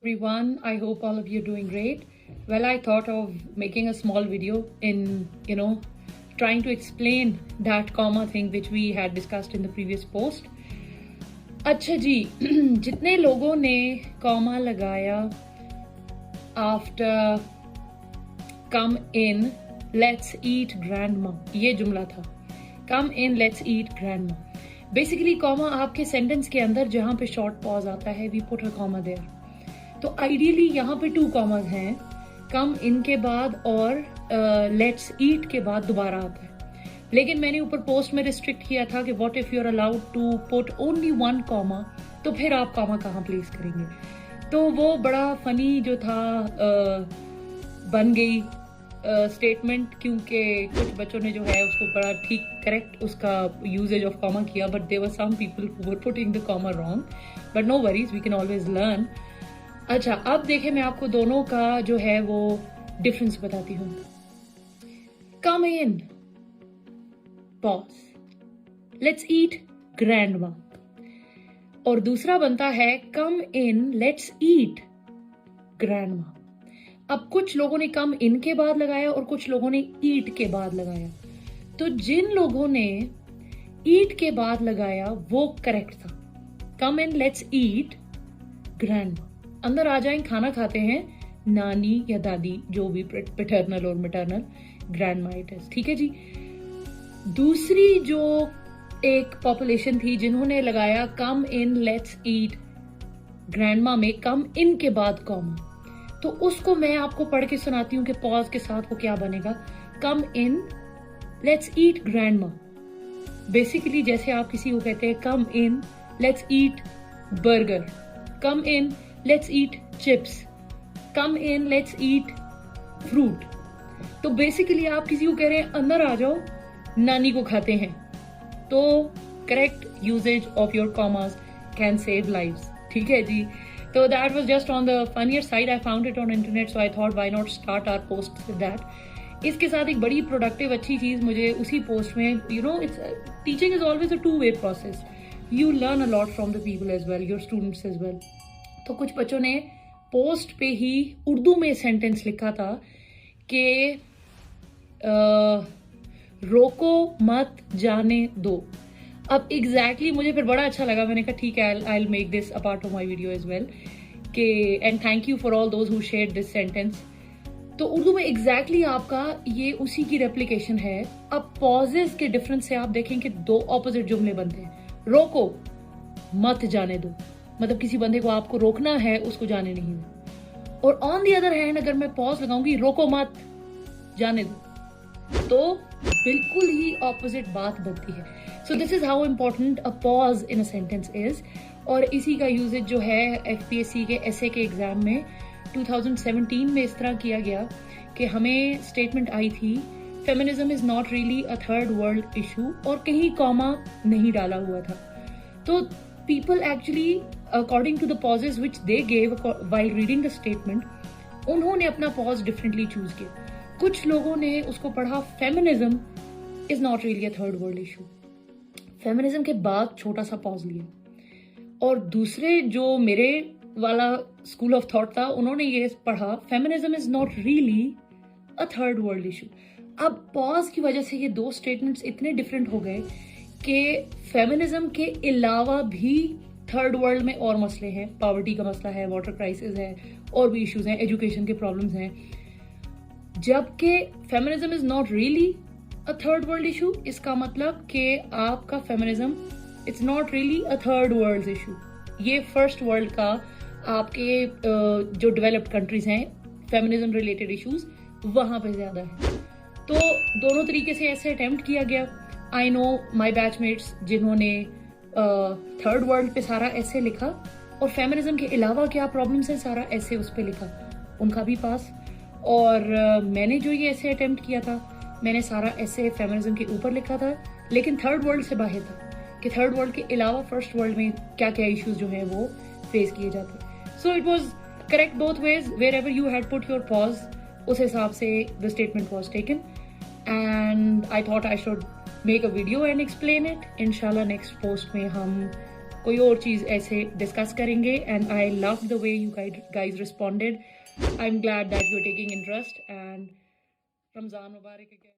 Everyone, I hope all of you are doing great. Well, I thought of making a small video in, trying to explain that comma thing which we had discussed in the previous post. अच्छा जी, जितने लोगों ने comma लगाया after come in, let's eat grandma, ये जुमला था. Come in, let's eat grandma. Basically, comma आपके sentence के अंदर जहाँ पे short pause आता है, we put a comma there. तो आइडियली यहाँ पे 2 कॉमास हैं, कम इन के बाद और लेट्स ईट के बाद दोबारा आता है. लेकिन मैंने ऊपर पोस्ट में रिस्ट्रिक्ट किया था कि what if you are allowed to put only 1 comma, तो फिर आप कॉमा कहाँ प्लेस करेंगे. तो वो बड़ा फनी जो था बन गई स्टेटमेंट, क्योंकि कुछ बच्चों ने जो है उसको बड़ा ठीक करेक्ट उसका यूजेज ऑफ कॉमा किया, but there were some people who were putting the comma wrong. But no worries, we can always learn. अच्छा, अब देखें मैं आपको दोनों का जो है वो डिफरेंस बताती हूँ. कम इन, पॉज, लेट्स ईट ग्रैंडमा. और दूसरा बनता है कम इन, लेट्स ईट ग्रैंडमा. अब कुछ लोगों ने कम इन के बाद लगाया और कुछ लोगों ने ईट के बाद लगाया. तो जिन लोगों ने ईट के बाद लगाया वो करेक्ट था. कम इन, लेट्स ईट ग्रैंडमा. अंदर आ जाएं, खाना खाते हैं, नानी या दादी, जो भी पैटर्नल और मैटरनल ग्रैंडमा इट इज. ठीक है जी. दूसरी जो एक पॉपुलेशन थी जिन्होंने लगाया कम इन, लेट्स ईट ग्रैंडमा में कम इन के बाद कॉमा, तो उसको मैं आपको पढ़ के सुनाती हूँ कि पॉज के साथ वो क्या बनेगा. Come in, let's eat grandma. Basically जैसे आप किसी को कहते हैं come in, let's eat burger. Come in, let's eat chips. Come in, let's eat fruit. तो बेसिकली आप किसी को कह रहे हैं अंदर आ जाओ, नानी को खाते हैं. तो correct usage of your commas can save lives. ठीक है जी. तो that was just on the funnier side. I found it on internet, so I thought why not start our post with that. इसके साथ एक बड़ी प्रोडक्टिव अच्छी चीज मुझे उसी पोस्ट में, it's teaching is always a 2-way process. You learn a lot from the people as well, your students as well. तो कुछ बच्चों ने पोस्ट पे ही उर्दू में सेंटेंस लिखा था कि रोको मत जाने दो. अब एग्जैक्टली मुझे फिर बड़ा अच्छा लगा. मैंने कहा ठीक है, I will make this a part of my video as well. K and thank you for all those who shared this sentence. तो उर्दू में एग्जैक्टली आपका ये उसी की रेप्लिकेशन है. अब पॉजेस के डिफरेंस से आप देखें कि 2 ऑपोजिट जुमले बनते हैं. रोको मत जाने दो, मतलब किसी बंदे को आपको रोकना है, उसको जाने नहीं दो. और ऑन दी अदर हैंड अगर मैं पॉज लगाऊंगी रोको मत जाने दो, तो बिल्कुल ही ऑपोजिट बात बनती है. So this is how important a pause in a sentence is. और इसी का यूजेज जो है एफपीएससी के एसए के एग्जाम में 2017 में इस तरह किया गया कि हमें स्टेटमेंट आई थी feminism is not really a third world issue, और कहीं कॉमा नहीं डाला हुआ था. तो people actually, according to the pauses which they gave while reading the statement, उन्होंने अपना pause differently choose किया. कुछ लोगों ने उसको पढ़ा feminism is not really a third world issue. Feminism के बाद छोटा सा pause लिया. और दूसरे जो मेरे वाला school of thought था, उन्होंने ये पढ़ा feminism is not really a third world issue. अब pause की वजह से ये 2 statements इतने different हो गए कि फेमिनिज्म के अलावा भी थर्ड वर्ल्ड में और मसले हैं. पॉवर्टी का मसला है, वाटर क्राइसिस है, और भी इश्यूज हैं, एजुकेशन के प्रॉब्लम्स हैं. जबकि feminism is not really a third world issue. इसका मतलब कि आपका feminism it's not really a third world issue. ये फर्स्ट वर्ल्ड का आपके जो डेवलप्ड कंट्रीज हैं, फेमिनिज्म रिलेटेड इशूज वहां पे ज्यादा है. तो दोनों तरीके से ऐसे अटेम्प्ट किया गया. आई नो माई बैचमेट्स जिन्होंने थर्ड वर्ल्ड पे सारा ऐसे लिखा और फेमिनिज्म के अलावा क्या प्रॉब्लम्स हैं सारा ऐसे उस पे लिखा, उनका भी पास. और मैंने जो ये ऐसे अटेम्प्ट किया था, मैंने सारा ऐसे फेमिनिज्म के ऊपर लिखा था, लेकिन थर्ड वर्ल्ड से बाहर था कि थर्ड वर्ल्ड के अलावा फर्स्ट वर्ल्ड में क्या क्या इश्यूज जो हैं वो फेस किए जाते हैं. So it was correct both ways. Wherever you had put your pause, उस हिसाब से the statement was taken. And I thought I should make a video and explain it. Inshallah next post में हम कोई और चीज़ ऐसे discuss करेंगे. And I love the way you guys responded. I am glad that you are taking interest. And Ramzan Mubarak.